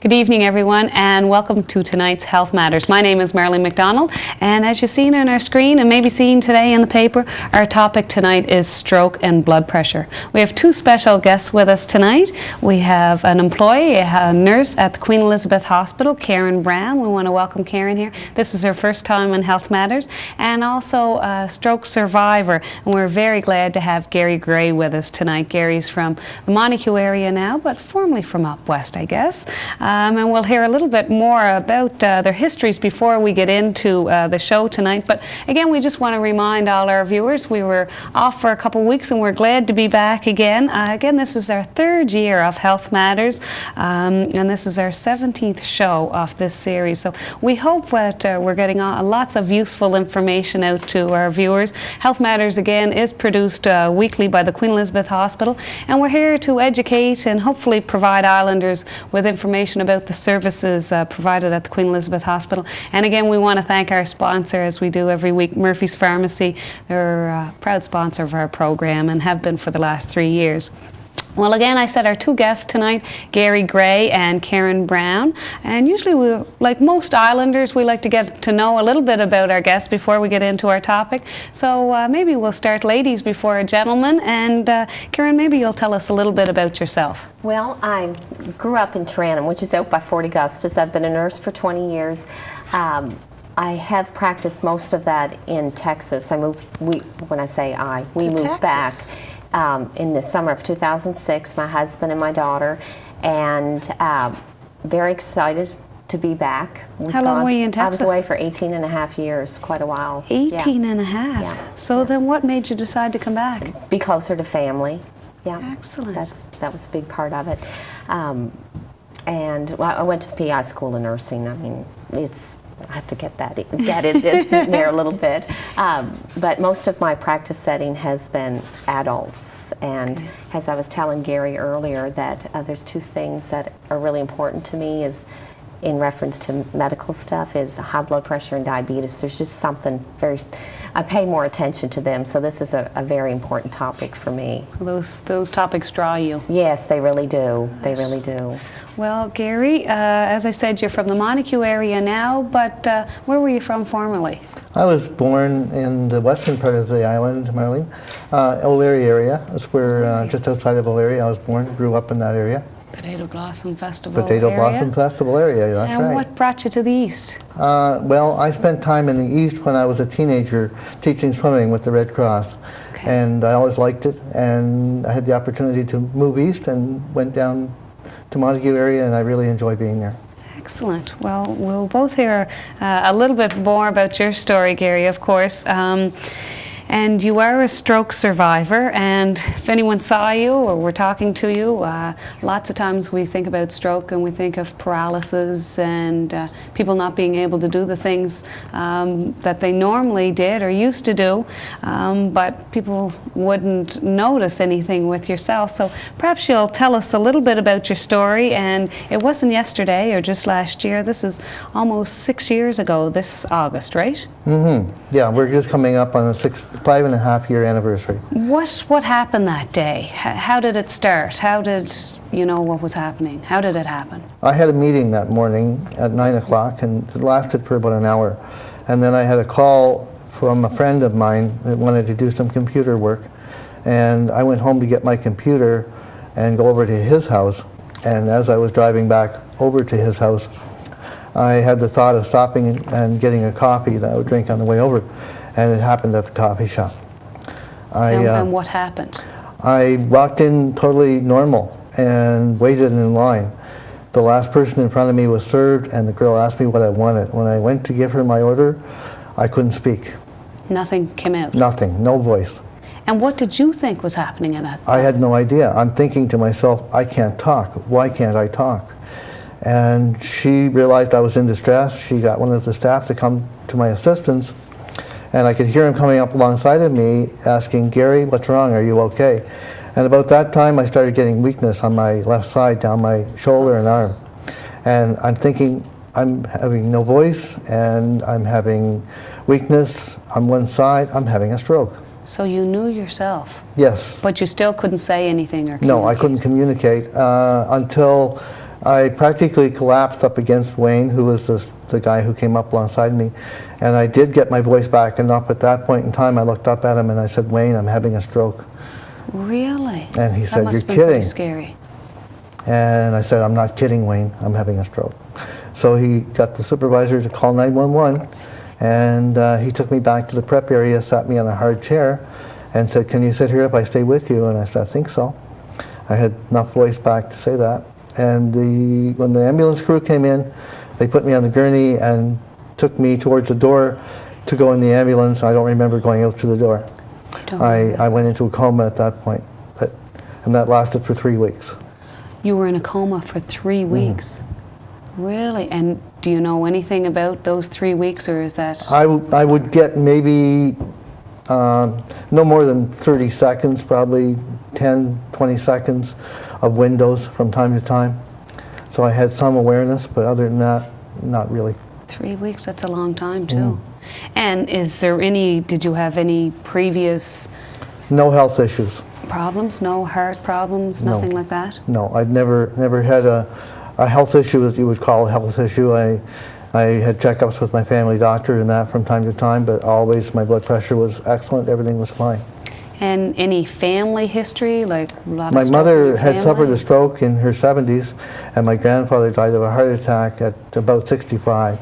Good evening, everyone, and welcome to tonight's Health Matters. My name is Marlene MacDonald, and as you've seen on our screen and maybe seen today in the paper, our topic tonight is stroke and blood pressure. We have two special guests with us tonight. We have an employee, a nurse at the Queen Elizabeth Hospital, Karen Brown. We want to welcome Karen here. This is her first time on Health Matters, and also a stroke survivor. And we're very glad to have Gary Gray with us tonight. Gary's from the Montague area now, but formerly from up west, I guess. And we'll hear a little bit more about their histories before we get into the show tonight. But again, we just want to remind all our viewers we were off for a couple of weeks and we're glad to be back again. Again, this is our third year of Health Matters, and this is our 17th show of this series. So we hope that we're getting lots of useful information out to our viewers. Health Matters, again, is produced weekly by the Queen Elizabeth Hospital, and we're here to educate and hopefully provide Islanders with information about the services provided at the Queen Elizabeth Hospital. And again, we want to thank our sponsor, as we do every week, Murphy's Pharmacy. They're a proud sponsor of our program and have been for the last 3 years. Well, again, I said our two guests tonight, Gary Gray and Karen Brown. And usually, like most Islanders, we like to get to know a little bit about our guests before we get into our topic. So maybe we'll start ladies before a gentleman. And Karen, maybe you'll tell us a little bit about yourself. Well, I grew up in Tranum, which is out by Fort Augustus. I've been a nurse for 20 years. I have practiced most of that in Texas. We moved back. In the summer of 2006, my husband and my daughter, and very excited to be back. How long were you in Texas? I was away for 18 and a half years, quite a while. 18 and a half? Yeah. So then what made you decide to come back? Be closer to family. Yeah. Excellent. That was a big part of it. And I went to the PI School of Nursing. I mean, I have to get in there a little bit. But most of my practice setting has been adults. And as I was telling Gary earlier, that there's two things that are really important to me is in reference to medical stuff is high blood pressure and diabetes. There's just something I pay more attention to them. So this is a very important topic for me. Those topics draw you? Yes, they really do. They really do. Well, Gary, as I said, you're from the Montague area now, but where were you from formerly? I was born in the western part of the island, Marlene. O'Leary area. That's where, just outside of O'Leary, I was born, grew up in that area. Potato Blossom Festival Blossom Festival area, that's right. And what brought you to the east? Well, I spent time in the east when I was a teenager teaching swimming with the Red Cross. Okay. And I always liked it, and I had the opportunity to move east and went down to Montague area, and I really enjoy being there. Excellent. Well, we'll both hear a little bit more about your story, Gary, of course. And you are a stroke survivor, and if anyone saw you or were talking to you, lots of times we think about stroke and we think of paralysis and people not being able to do the things that they normally did or used to do, but people wouldn't notice anything with yourself. So perhaps you'll tell us a little bit about your story. And it wasn't yesterday or just last year. This is almost 6 years ago this August, right? Mm-hmm. Yeah, we're just coming up on a 5.5-year anniversary. What happened that day? How did it start? How did you know what was happening? How did it happen? I had a meeting that morning at 9 o'clock, and it lasted for about an hour. And then I had a call from a friend of mine that wanted to do some computer work. And I went home to get my computer and go over to his house. And as I was driving back over to his house, I had the thought of stopping and getting a coffee that I would drink on the way over. And it happened at the coffee shop. And what happened? I walked in totally normal and waited in line. The last person in front of me was served, and the girl asked me what I wanted. When I went to give her my order, I couldn't speak. Nothing came out? Nothing, no voice. And what did you think was happening in that? I had no idea. I'm thinking to myself, I can't talk. Why can't I talk? And she realized I was in distress. She got one of the staff to come to my assistance. And I could hear him coming up alongside of me asking, Gary, what's wrong? Are you okay? And about that time, I started getting weakness on my left side, down my shoulder and arm. And I'm thinking, I'm having no voice, and I'm having weakness on one side. I'm having a stroke. So you knew yourself? Yes. But you still couldn't say anything or communicate? No, I couldn't communicate until I practically collapsed up against Wayne, who was the guy who came up alongside me, and I did get my voice back enough. At that point in time, I looked up at him and I said, "Wayne, I'm having a stroke." Really? And he said, That must "You're have been kidding." pretty scary. And I said, "I'm not kidding, Wayne, I'm having a stroke." So he got the supervisor to call 911, and he took me back to the prep area, sat me on a hard chair, and said, "Can you sit here if I stay with you?" And I said, "I think so." I had enough voice back to say that. And when the ambulance crew came in, they put me on the gurney and took me towards the door to go in the ambulance. I don't remember going out through the door. I went into a coma at that point, and that lasted for 3 weeks. You were in a coma for 3 weeks? Really? And do you know anything about those 3 weeks, or is that... I would get maybe no more than 30 seconds, probably 10, 20 seconds of windows from time to time. So I had some awareness, but other than that, not really. 3 weeks, that's a long time too. And is there did you have any previous... No health issues. Problems? No heart problems? No. Nothing like that? No, I'd never had a health issue that you would call a health issue. I had checkups with my family doctor and that from time to time, but always my blood pressure was excellent, everything was fine. And any family history, like a lot of My stroke in mother your had suffered family? a stroke in her 70s, and my grandfather died of a heart attack at about 65.